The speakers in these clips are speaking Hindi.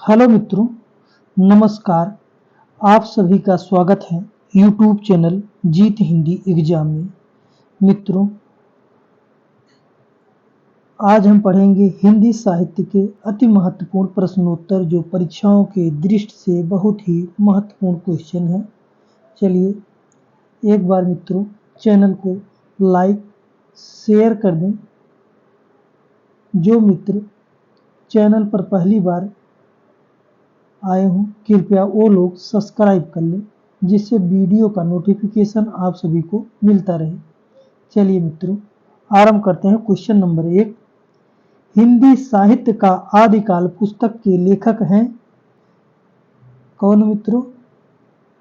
हेलो मित्रों, नमस्कार। आप सभी का स्वागत है यूट्यूब चैनल जीत हिंदी एग्जाम में। मित्रों, आज हम पढ़ेंगे हिंदी साहित्य के अति महत्वपूर्ण प्रश्नोत्तर जो परीक्षाओं के दृष्टि से बहुत ही महत्वपूर्ण क्वेश्चन है। चलिए एक बार मित्रों चैनल को लाइक शेयर कर दें। जो मित्र चैनल पर पहली बार आए हों कृपया वो लोग सब्सक्राइब कर लें, जिससे वीडियो का नोटिफिकेशन आप सभी को मिलता रहे। चलिए मित्रों आरंभ करते हैं। क्वेश्चन नंबर 1, हिंदी साहित्य का आदिकाल पुस्तक के लेखक हैं कौन मित्रों?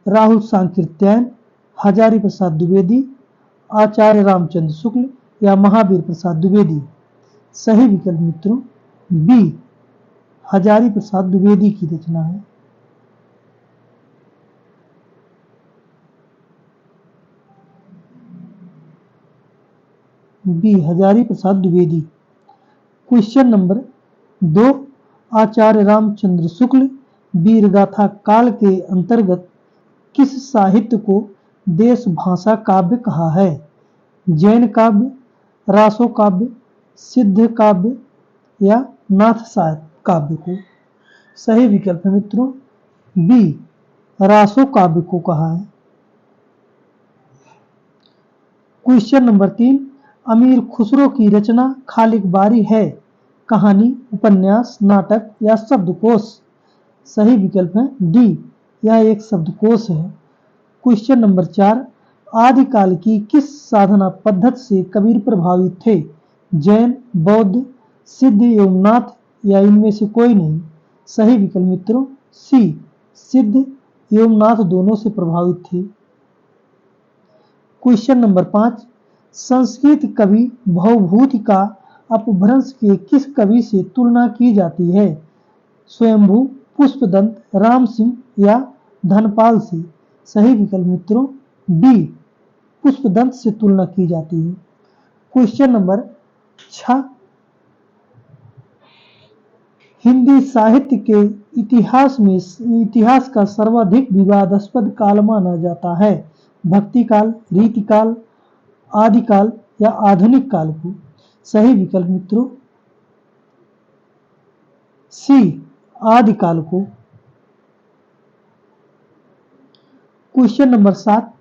राहुल सांकृत्यायन, हजारी प्रसाद द्विवेदी, आचार्य रामचंद्र शुक्ल या महावीर प्रसाद द्विवेदी। सही विकल्प मित्रों बी, हजारी प्रसाद द्विवेदी की रचना है। B, Hazari Prasad Dwivedi. Question number 2, आचार्य रामचंद्र शुक्ल वीरगाथा काल के अंतर्गत किस साहित्य को देश भाषा काव्य कहा है? जैन काव्य, रासो काव्य, सिद्ध काव्य या नाथ काव्य को? सही विकल्प है मित्रों बी, रासो काव्य को कहा है। क्वेश्चन नंबर 3, अमीर खुसरो की रचना खालिक बारी है कहानी, उपन्यास, नाटक या शब्दकोश? सही विकल्प है डी, यह एक शब्दकोश है। क्वेश्चन नंबर 4, आदिकाल की किस साधना पद्धति से कबीर प्रभावित थे? जैन, बौद्ध, सिद्ध एवं नाथ या इनमें से कोई नहीं? सही विकल्प मित्रों सी, सिद्ध एवं नाथ दोनों से प्रभावित थे। क्वेश्चन नंबर 5, संस्कृत कवि भवभूति का अपभ्रंश के किस कवि से तुलना की जाती है? स्वयंभू, पुष्पदंत, राम सिंह या धनपाल से? सही विकल्प मित्रों बी, पुष्पदंत से तुलना की जाती है। क्वेश्चन नंबर 6, हिंदी साहित्य के इतिहास का सर्वाधिक विवादास्पद काल माना जाता है? भक्ति काल, रीतिकाल, आदिकाल या आधुनिक काल को? सही विकल्प मित्रों सी, आदिकाल को। क्वेश्चन नंबर 7,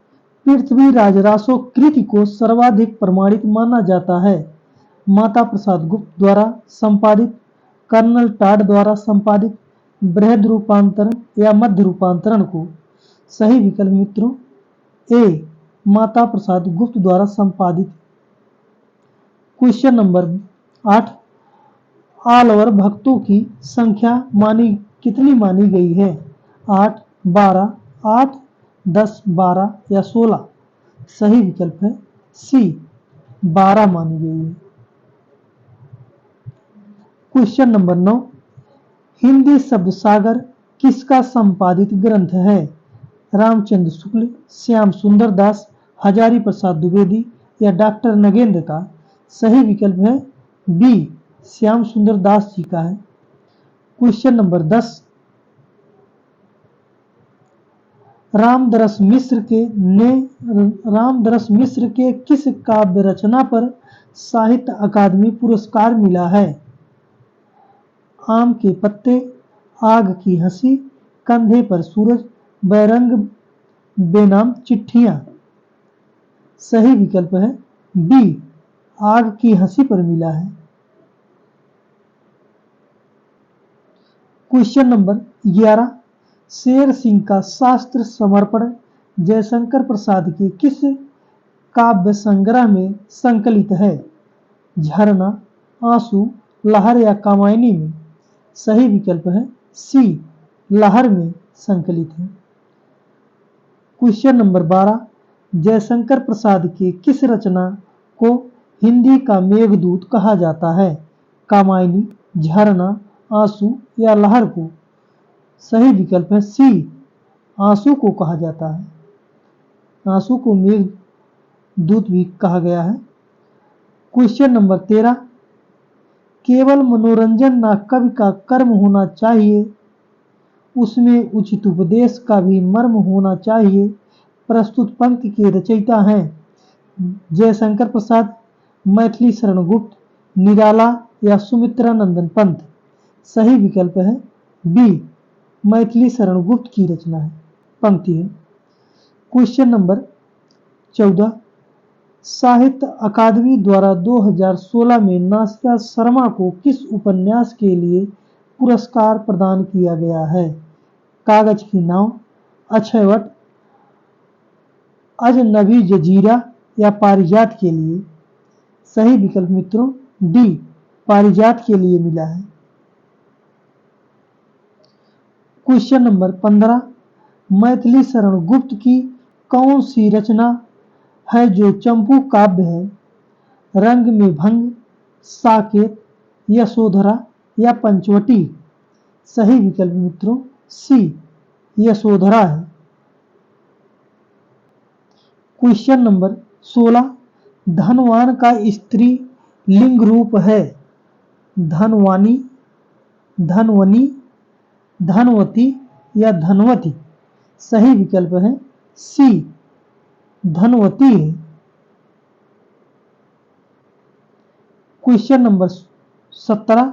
पृथ्वीराज रासो कृति को सर्वाधिक प्रमाणित माना जाता है? माता प्रसाद गुप्त द्वारा संपादित, कर्नल टाड द्वारा संपादित, बृहद रूपांतरण या मध्य रूपांतरण को? सही विकल्प मित्रों ए, माता प्रसाद गुप्त द्वारा संपादित। क्वेश्चन नंबर 8, ऑल ओवर भक्तों की संख्या कितनी मानी गई है? 8, 12, 8, 10, 12 या 16? सही विकल्प है सी, 12 मानी गई है। क्वेश्चन नंबर 9, हिंदी शब्द सागर किसका संपादित ग्रंथ है? रामचंद्र शुक्ल, श्याम सुंदर दास, हजारी प्रसाद द्विवेदी या डॉक्टर नगेंद्र का? सही विकल्प है बी, श्याम सुंदर दास जी का है। क्वेश्चन नंबर 10, रामदरस मिश्र के किस काव्य रचना पर साहित्य अकादमी पुरस्कार मिला है? आम के पत्ते, आग की हंसी, कंधे पर सूरज, बैरंग बेनाम चिट्ठियां? सही विकल्प है बी, आग की हंसी पर मिला है। क्वेश्चन नंबर 11, शेर सिंह का शास्त्र समर्पण जयशंकर प्रसाद के किस काव्य संग्रह में संकलित है? झरना, आंसू, लहर या कामायनी में? सही विकल्प है सी, लहर में संकलित है। क्वेश्चन नंबर 12, जयशंकर प्रसाद के किस रचना को हिंदी का मेघदूत कहा जाता है? कामायनी, झरना, आंसू या लहर को? सही विकल्प है सी, आंसू को कहा जाता है। आंसू को मेघदूत भी कहा गया है। क्वेश्चन नंबर 13, केवल मनोरंजन ना कवि का कर्म होना चाहिए उसमें उचित उपदेश का भी मर्म होना चाहिए। प्रस्तुत पंक्ति के रचयिता हैं जयशंकर प्रसाद, मैथिली शरण गुप्त, निराला या सुमित्रा नंदन पंत। सही विकल्प है बी, मैथिली शरण गुप्त की रचना है पंक्ति है। क्वेश्चन नंबर 14, साहित्य अकादमी द्वारा 2016 में नासिका शर्मा को किस उपन्यास के लिए पुरस्कार प्रदान किया गया है? कागज की नाव, अक्षयवट, अजनबी जजीरा या पारिजात के लिए? सही विकल्प मित्रों डी, पारिजात के लिए मिला है। क्वेश्चन नंबर 15, मैथिली शरण गुप्त की कौन सी रचना है जो चंपू काव्य है? रंग में भंग, साकेत, यशोधरा या पंचवटी? सही विकल्प मित्रों सी, यशोधरा है। क्वेश्चन नंबर 16, धनवान का स्त्री लिंग रूप है? धनवानी, धनवनी, धनवती या धनवती? सही विकल्प है सी, धनवती है। क्वेश्चन नंबर 17,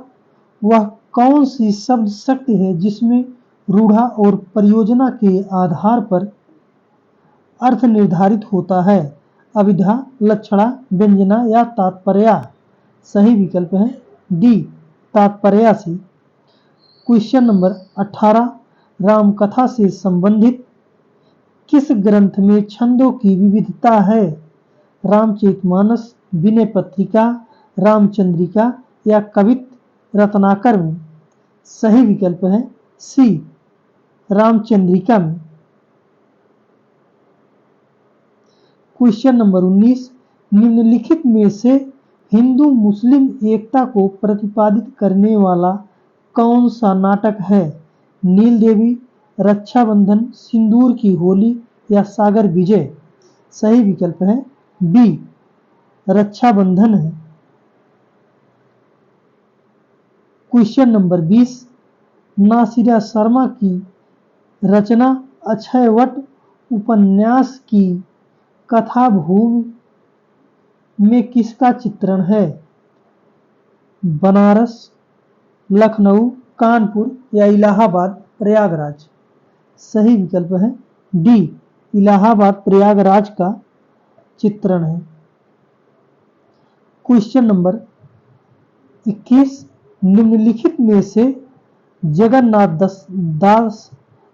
वह कौन सी शब्द शक्ति है जिसमें रूढ़ा और प्रयोजना के आधार पर अर्थ निर्धारित होता है? अभिधा, लक्षणा, व्यंजना या तात्पर्या? सही विकल्प है डी, तात्पर्या से। क्वेश्चन नंबर 18, रामकथा से संबंधित किस ग्रंथ में छंदों की विविधता है? रामचरितमानस, विनय पत्रिका, रामचंद्रिका या कवित्त रत्नाकर में? सही विकल्प है सी, रामचंद्रिका में। क्वेश्चन नंबर 19, निम्नलिखित में से हिंदू मुस्लिम एकता को प्रतिपादित करने वाला कौन सा नाटक है? नील देवी, रक्षाबंधन, सिंदूर की होली या सागर विजय? सही विकल्प है बी, रक्षाबंधन है। क्वेश्चन नंबर 20, नासिरा शर्मा की रचना अक्षयवट उपन्यास की कथाभूमि में किसका चित्रण है? बनारस, लखनऊ, कानपुर या इलाहाबाद, प्रयागराज? सही विकल्प है डी, इलाहाबाद प्रयागराज का चित्रण है। क्वेश्चन नंबर 21, निम्नलिखित में से जगन्नाथ दास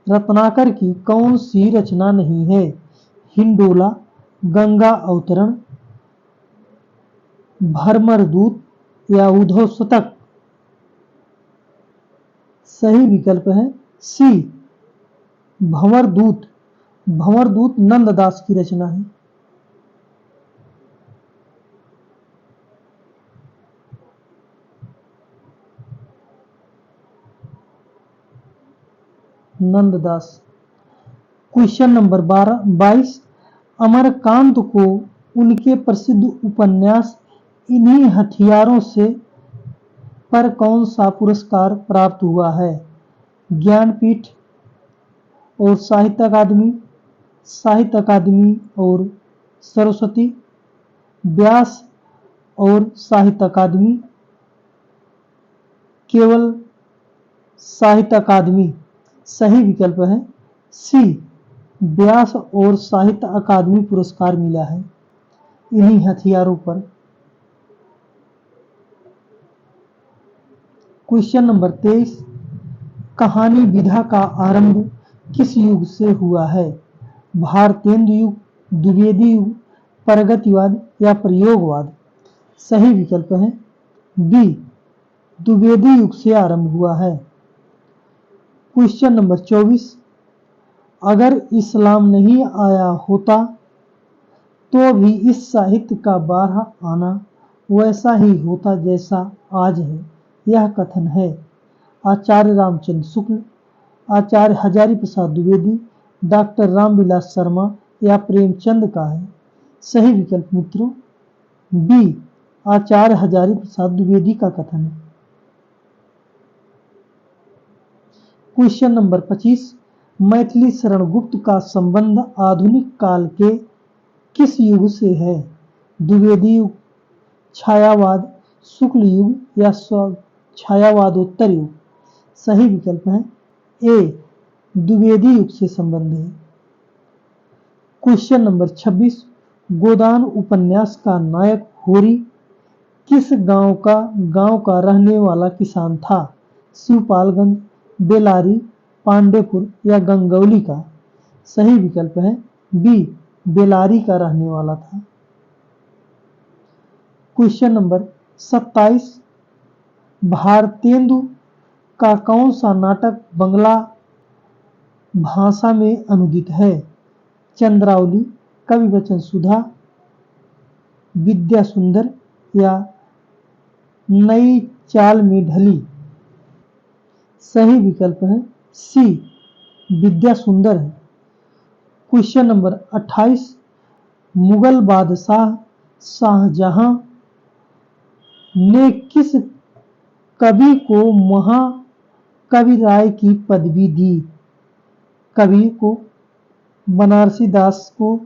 रत्नाकर की कौन सी रचना नहीं है? हिंडोला, गंगा अवतरण, भरमरदूत या उद्धव शतक? सही विकल्प है सी, भंवरदूत। भंवरदूत नंददास की रचना है। नंददास। क्वेश्चन नंबर 22, अमरकांत को उनके प्रसिद्ध उपन्यास इन्हीं हथियारों से पर कौन सा पुरस्कार प्राप्त हुआ है? ज्ञानपीठ और साहित्य अकादमी और सरस्वती, व्यास और साहित्य अकादमी, केवल साहित्य अकादमी? सही विकल्प है सी, व्यास और साहित्य अकादमी पुरस्कार मिला है इन्हीं हथियारों पर। क्वेश्चन नंबर 23, कहानी विधा का आरंभ किस युग से हुआ है? भारतेंदु युग, द्विवेदी युग, प्रगतिवाद या प्रयोगवाद? सही विकल्प है बी, द्विवेदी युग से आरंभ हुआ है। क्वेश्चन नंबर 24, अगर इस्लाम नहीं आया होता तो भी इस साहित्य का बारह आना वैसा ही होता जैसा आज है, यह कथन है आचार्य रामचंद्र शुक्ल, आचार्य हजारी प्रसाद द्विवेदी, डॉक्टर रामविलास शर्मा या प्रेमचंद का है? सही विकल्प मित्रों बी, आचार्य हजारी प्रसाद द्विवेदी का कथन है। क्वेश्चन नंबर 25, मैथिली शरण गुप्त का संबंध आधुनिक काल के किस युग से है? द्विवेदी युग, छायावाद, शुक्ल युग या छायावादोत्तर युग? सही विकल्प है ए, द्विवेदी युग से संबंध है। क्वेश्चन नंबर 26, गोदान उपन्यास का नायक होरी किस गांव का रहने वाला किसान था? शिवपालगंज, बेलारी, पांडेपुर या गंगौली का? सही विकल्प है बी, बेलारी का रहने वाला था। क्वेश्चन नंबर 27, भारतेंदु का कौन सा नाटक बंगला भाषा में अनुदित है? चंद्रावली, कवि वचन सुधा, विद्या सुंदर या नई चाल में ढली? सही विकल्प है सी, विद्या सुंदर है। क्वेश्चन नंबर 28, मुगल बादशाह शाहजहां ने किस कवि को महाकवि राय की पदवी दी? कवि को, बनारसी दास को,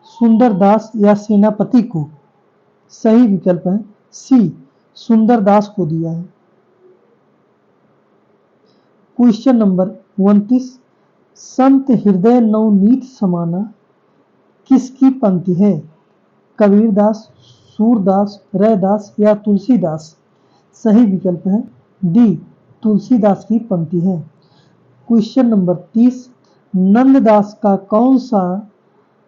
सुंदर दास या सेनापति को? सही विकल्प है सी, सुंदर दास को दिया है। क्वेश्चन नंबर 29, संत हृदय नवनीत समाना किसकी पंक्ति है? कबीरदास, सूरदास, रैदास या तुलसीदास? सही विकल्प है डी, तुलसीदास की पंक्ति है। क्वेश्चन नंबर 30, नंददास का कौन सा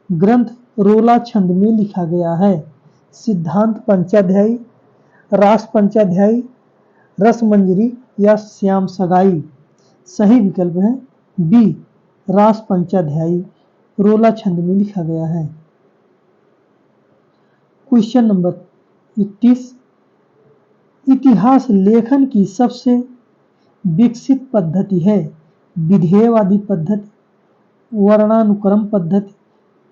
ग्रंथ रोला छंद में लिखा गया है? सिद्धांत पंचाध्यायी, रास पंचाध्यायी, रसमंजरी या श्याम सगाई? सही विकल्प है बी, रास पंचाध्यायी रोला छंद में लिखा गया है। क्वेश्चन नंबर 31, इतिहास लेखन की सबसे विकसित पद्धति है? विधेयवादी पद्धति, वर्णानुक्रम पद्धति,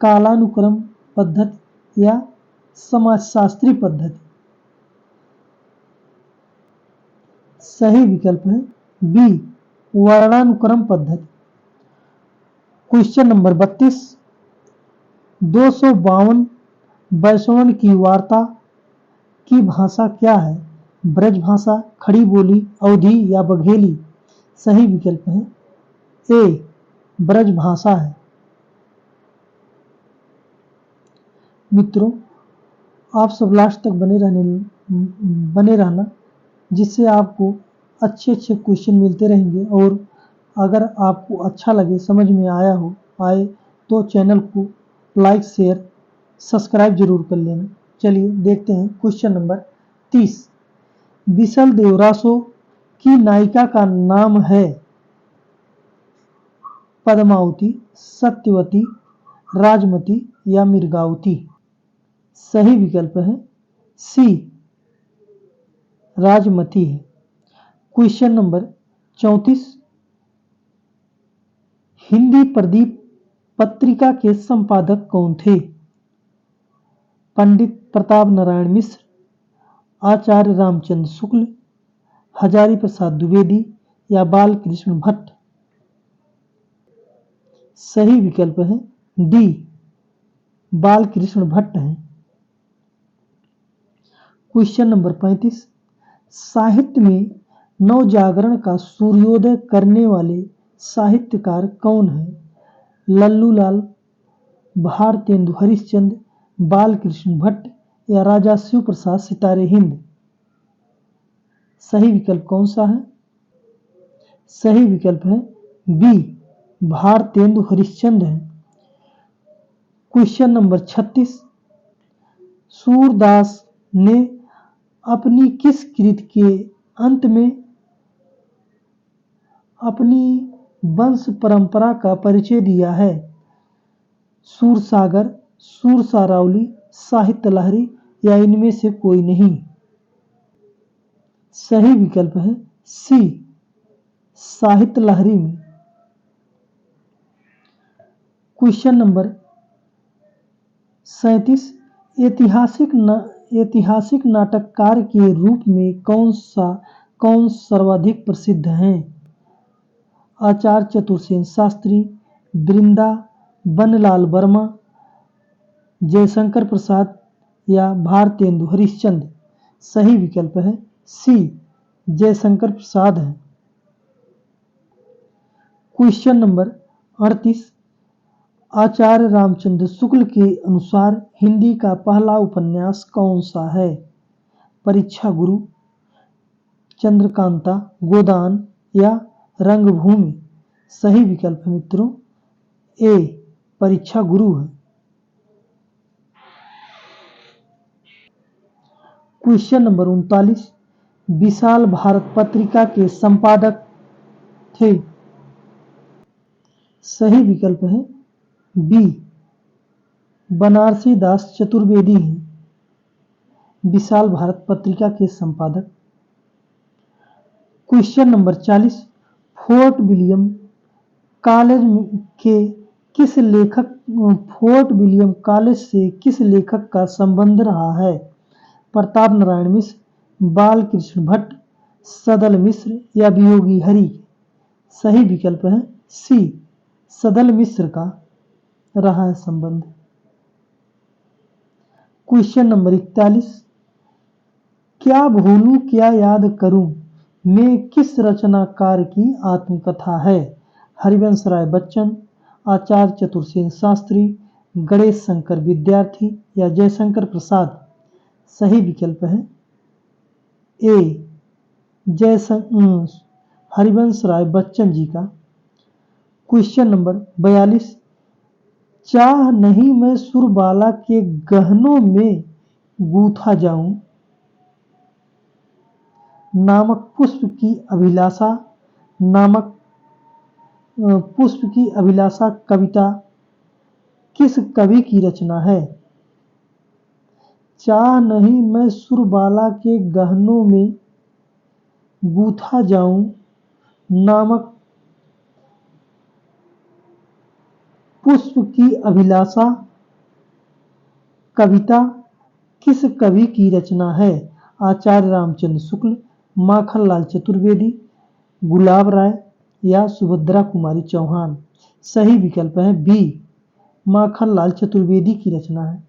कालानुक्रम पद्धति या समाजशास्त्री पद्धति? सही विकल्प है बी, वर्णानुक्रम पद्धति। क्वेश्चन नंबर 32, 252 वैष्णवन की वार्ता की भाषा क्या है? ब्रज भाषा, खड़ी बोली, अवधी या बघेली? सही विकल्प है ए, ब्रज भाषा है। मित्रों, आप सब लास्ट तक बने रहना, जिससे आपको अच्छे क्वेश्चन मिलते रहेंगे। और अगर आपको अच्छा लगे, समझ में आए तो चैनल को लाइक, शेयर, सब्सक्राइब जरूर कर लेना। चलिए देखते हैं क्वेश्चन नंबर 30, बिसल देवरासो की नायिका का नाम है? पद्मावती, सत्यवती, राजमती या मिर्गावती? सही विकल्प है सी, राजमती है। क्वेश्चन नंबर 34, हिंदी प्रदीप पत्रिका के संपादक कौन थे? पंडित प्रताप नारायण मिश्र, आचार्य रामचंद्र शुक्ल, हजारी प्रसाद द्विवेदी या बाल कृष्ण भट्ट? सही विकल्प है डी, बाल कृष्ण भट्ट है। क्वेश्चन नंबर 35, साहित्य में नवजागरण का सूर्योदय करने वाले साहित्यकार कौन है? लल्लूलाल, भारतेंदु हरिश्चंद्र, बालकृष्ण भट्ट या राजा शिव प्रसाद सितारे हिंद? सही विकल्प कौन सा है? सही विकल्प है बी, भारतेंदु हरिश्चंद्र है। क्वेश्चन नंबर 36, सूरदास ने अपनी किस कृति के अंत में अपनी वंश परंपरा का परिचय दिया है? सूरसागर, सूरसारावली, साहित्य लहरी या इनमें से कोई नहीं? सही विकल्प है सी, साहित्य लहरी में। क्वेश्चन नंबर 37, ऐतिहासिक नाटककार के रूप में कौन सर्वाधिक प्रसिद्ध हैं? आचार्य चतुर्सेन शास्त्री, वृंदावनलाल वर्मा, जयशंकर प्रसाद या भारतेंदु हरिश्चंद्र। सही विकल्प है सी, जयशंकर प्रसाद है। क्वेश्चन नंबर 38, आचार्य रामचंद्र शुक्ल के अनुसार हिंदी का पहला उपन्यास कौन सा है? परीक्षा गुरु, चंद्रकांता, गोदान या रंगभूमि। सही विकल्प है मित्रों ए, परीक्षा गुरु है। क्वेश्चन नंबर 39, विशाल भारत पत्रिका के संपादक थे? सही विकल्प है बी, बनारसी दास चतुर्वेदी हैं विशाल भारत पत्रिका के संपादक। Question number 40, fort William college से किस लेखक का संबंध रहा है? प्रताप नारायण मिश्र, बालकृष्ण भट्ट, सदल मिश्र या वियोगी हरि। सही विकल्प है सी, सदल मिश्र का रहा है संबंध। क्वेश्चन नंबर 41, क्या भूलूं क्या याद करूं में किस रचनाकार की आत्मकथा है? हरिवंश राय बच्चन, आचार्य चतुर्सेन शास्त्री, गणेश शंकर विद्यार्थी या जयशंकर प्रसाद। सही विकल्प है ए, हरिवंश राय बच्चन जी का। क्वेश्चन नंबर 42, चाह नहीं मैं सुरबाला के गहनों में गूथा जाऊं नामक पुष्प की अभिलाषा कविता किस कवि की रचना है? चाह नहीं मैं सुरबाला के गहनों में गूथा जाऊं नामक पुष्प की अभिलाषा कविता किस कवि की रचना है? आचार्य रामचंद्र शुक्ल, माखनलाल चतुर्वेदी, गुलाब राय या सुभद्रा कुमारी चौहान। सही विकल्प है बी, माखनलाल चतुर्वेदी की रचना है।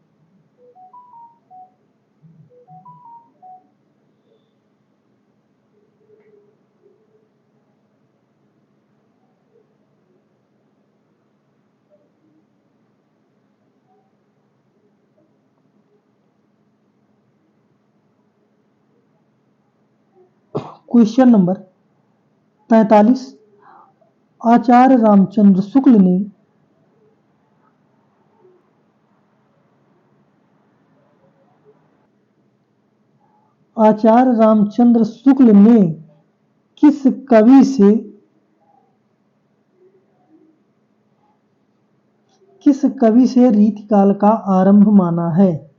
क्वेश्चन नंबर 43, आचार्य रामचंद्र शुक्ल ने किस कवि से रीतिकाल का आरंभ माना है?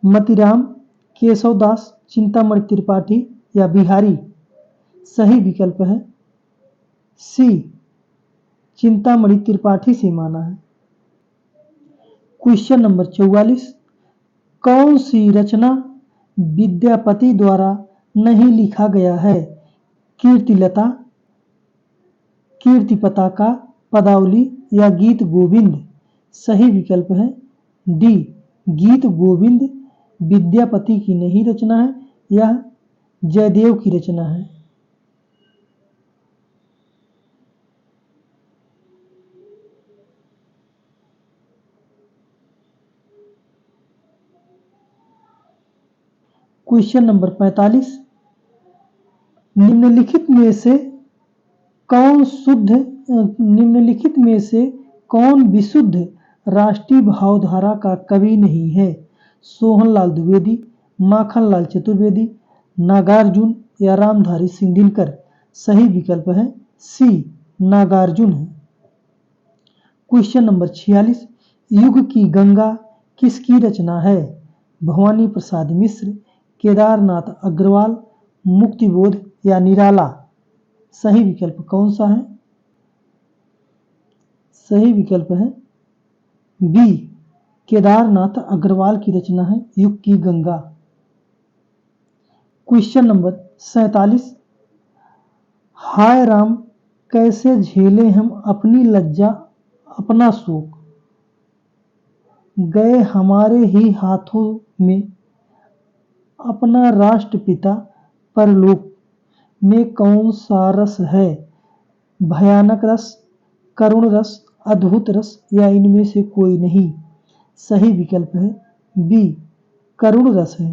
मतीराम, केशवदास, चिंतामणि त्रिपाठी या बिहारी। सही विकल्प है सी, चिंतामणि त्रिपाठी से माना है। क्वेश्चन नंबर 44, कौन सी रचना विद्यापति द्वारा नहीं लिखा गया है? कीर्तिलता, कीर्ति पताका, पदावली या गीत गोविंद। सही विकल्प है डी, गीत गोविंद विद्यापति की नहीं रचना है, यह जयदेव की रचना है। क्वेश्चन नंबर 45, निम्नलिखित में से कौन विशुद्ध राष्ट्रीय भावधारा का कवि नहीं है? सोहनलाल द्विवेदी, माखनलाल चतुर्वेदी, नागार्जुन या रामधारी सिंह दिनकर। सही विकल्प है सी, नागार्जुन है। क्वेश्चन नंबर 46, युग की गंगा किसकी रचना है? भवानी प्रसाद मिश्र, केदारनाथ अग्रवाल, मुक्तिबोध या निराला। सही विकल्प कौन सा है? सही विकल्प है बी, केदारनाथ अग्रवाल की रचना है युग की गंगा। क्वेश्चन नंबर 47, हाय राम कैसे झेले हम अपनी लज्जा अपना शोक, गए हमारे ही हाथों में अपना राष्ट्रपिता परलोक में कौन सा रस है, भयानक रस, करुण रस, अद्भुत रस या इनमें से कोई नहीं। सही विकल्प है बी, करुण रस है।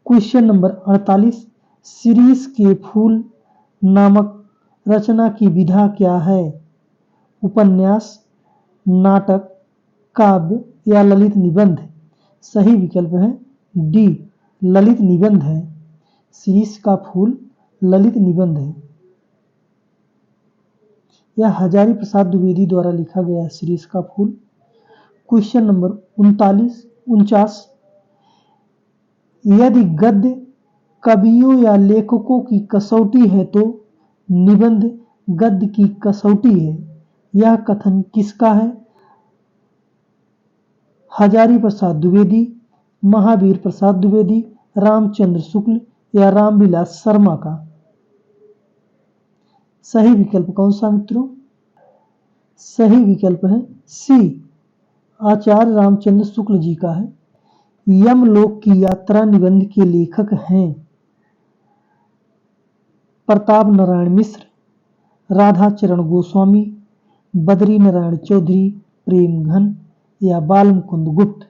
क्वेश्चन नंबर 48, शिरीष के फूल नामक रचना की विधा क्या है, उपन्यास, नाटक, काव्य या ललित निबंध। सही विकल्प है डी, ललित निबंध है। शिरीष का फूल ललित निबंध है। यह हजारी प्रसाद द्विवेदी द्वारा लिखा गया है शिरीष का फूल। क्वेश्चन नंबर 49, यदि गद्य कवियों या लेखकों की कसौटी है तो निबंध गद्य की कसौटी है, यह कथन किसका है, हजारी प्रसाद द्विवेदी, महावीर प्रसाद द्विवेदी, रामचंद्र शुक्ल या रामविलास शर्मा का। सही विकल्प कौन सा मित्रों, सही विकल्प है सी, आचार्य रामचंद्र शुक्ल जी का है। यमलोक की यात्रा निबंध के लेखक हैं प्रताप नारायण मिश्र, राधा चरण गोस्वामी, बद्री नारायण चौधरी, प्रेम घन या बाल मुकुंद गुप्त।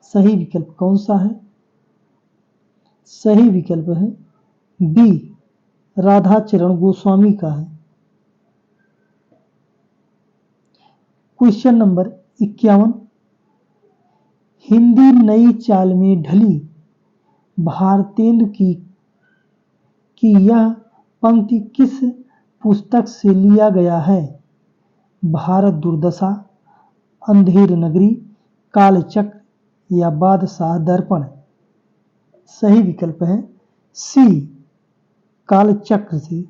सही विकल्प कौन सा है, सही विकल्प है बी, राधा चरण गोस्वामी का है। क्वेश्चन नंबर 51, हिंदी नई चाल में ढली भारतेंदु की यह पंक्ति किस पुस्तक से लिया गया है, भारत दुर्दशा, अंधेर नगरी, कालचक्र या बादशाह दर्पण। सही विकल्प है सी, कालचक्र से।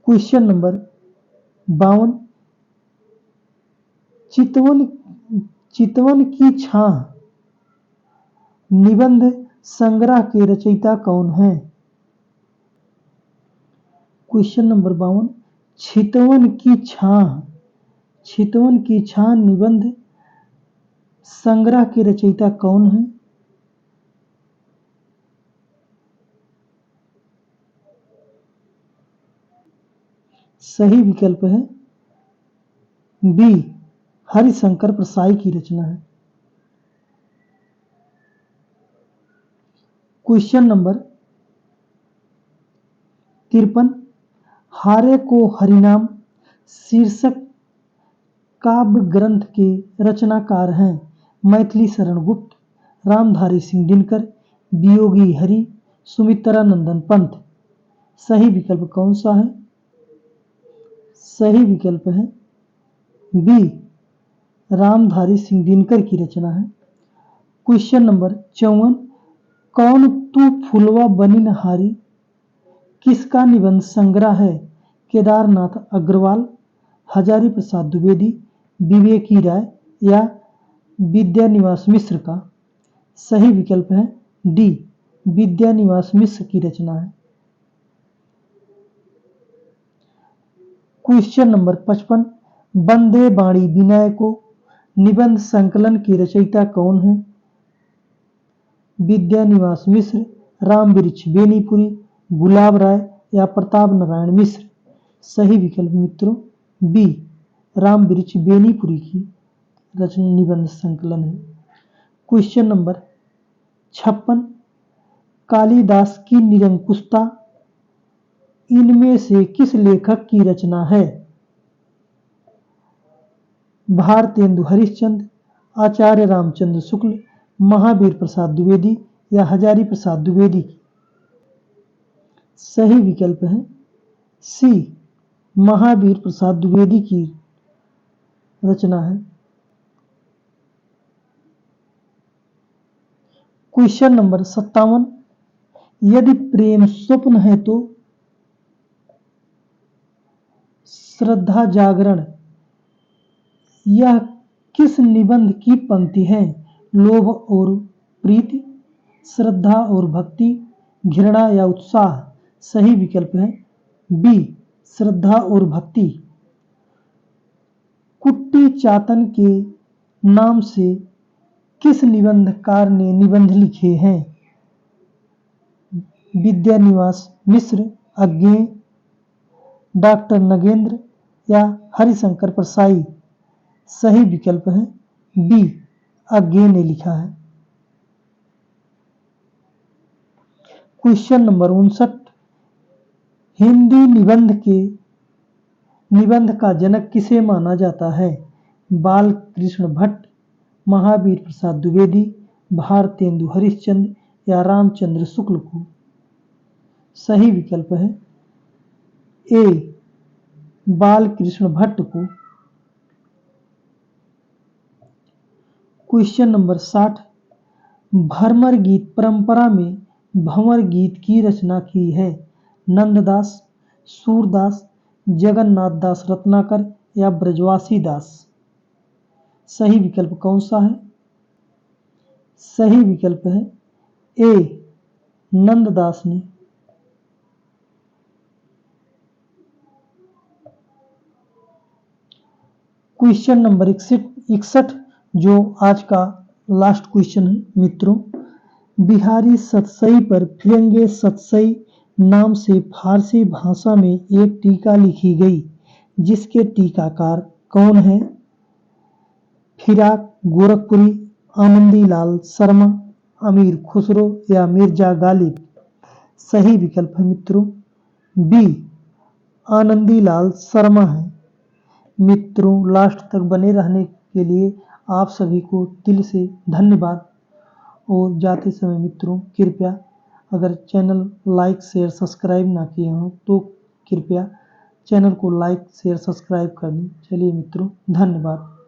क्वेश्चन नंबर 52, चितवन की छाह निबंध संग्रह के रचयिता कौन है। क्वेश्चन नंबर 52, चितवन की छाह निबंध संग्रह के रचयिता कौन है। सही विकल्प है बी, हरिशंकर परसाई की रचना है। क्वेश्चन नंबर 53, हारे को हरिनाम शीर्षक काव्य ग्रंथ के रचनाकार हैं मैथिली शरण गुप्त, रामधारी सिंह दिनकर, वियोगी हरि, सुमित्रा नंदन पंत। सही विकल्प कौन सा है, सही विकल्प है बी, रामधारी सिंह दिनकर की रचना है। क्वेश्चन नंबर 54, कौन तू फुलवा बनिन हारी किसका निबंध संग्रह है, केदारनाथ अग्रवाल, हजारी प्रसाद द्विवेदी, विवेकी राय या विद्यानिवास मिश्र का। सही विकल्प है डी, विद्यानिवास मिश्र की रचना है। क्वेश्चन नंबर 55, वंदे वाणी विनय को निबंध संकलन की रचयिता कौन है, विद्यानिवास मिश्र, रामवृक्ष बेनीपुरी, गुलाब राय या प्रताप नारायण मिश्र। सही विकल्प मित्रों बी, रामवृक्ष बेनीपुरी की रचना निबंध संकलन है। क्वेश्चन नंबर 56, कालिदास की निरंकुशता इनमें से किस लेखक की रचना है, भारतेंदु हरिश्चंद्र, आचार्य रामचंद्र शुक्ल, महावीर प्रसाद द्विवेदी या हजारी प्रसाद द्विवेदी की। सही विकल्प है सी, महावीर प्रसाद द्विवेदी की रचना है। क्वेश्चन नंबर 57, यदि प्रेम स्वप्न है तो श्रद्धा जागरण यह किस निबंध की पंक्ति है, लोभ और प्रीति, श्रद्धा और भक्ति, घृणा या उत्साह। सही विकल्प है बी, श्रद्धा और भक्ति। कुट्टी चातन के नाम से किस निबंधकार ने निबंध लिखे हैं? विद्यानिवास मिश्र, अज्ञेय, डॉक्टर नगेंद्र या हरिशंकर परसाई। सही विकल्प है बी, अज्ञेय ने लिखा है। क्वेश्चन नंबर 59, हिंदी निबंध का जनक किसे माना जाता है? बाल कृष्ण भट्ट, महावीर प्रसाद द्विवेदी, भारतेंदु हरिश्चंद्र या रामचंद्र शुक्ल को। सही विकल्प है ए, बाल कृष्ण भट्ट को। क्वेश्चन नंबर 60, भरमर गीत परंपरा में भंवर गीत की रचना की है? नंददास, सूरदास, जगन्नाथ दास रत्नाकर या ब्रजवासी दास। सही विकल्प कौन सा है? सही विकल्प है ए, नंददास ने। क्वेश्चन नंबर 61 जो आज का लास्ट क्वेश्चन है मित्रों, बिहारी सतसई पर फिरंगे सतसई नाम से फारसी भाषा में एक टीका लिखी गई, जिसके टीकाकार कौन है? फिराक गोरखपुरी, आनंदीलाल शर्मा, अमीर खुसरो या मिर्जा गालिब। सही विकल्प है मित्रों बी, आनंदीलाल शर्मा है। मित्रों, लास्ट तक बने रहने के लिए आप सभी को दिल से धन्यवाद। और जाते समय मित्रों कृपया अगर चैनल लाइक शेयर सब्सक्राइब ना किए हों तो कृपया चैनल को लाइक शेयर सब्सक्राइब कर दें। चलिए मित्रों, धन्यवाद।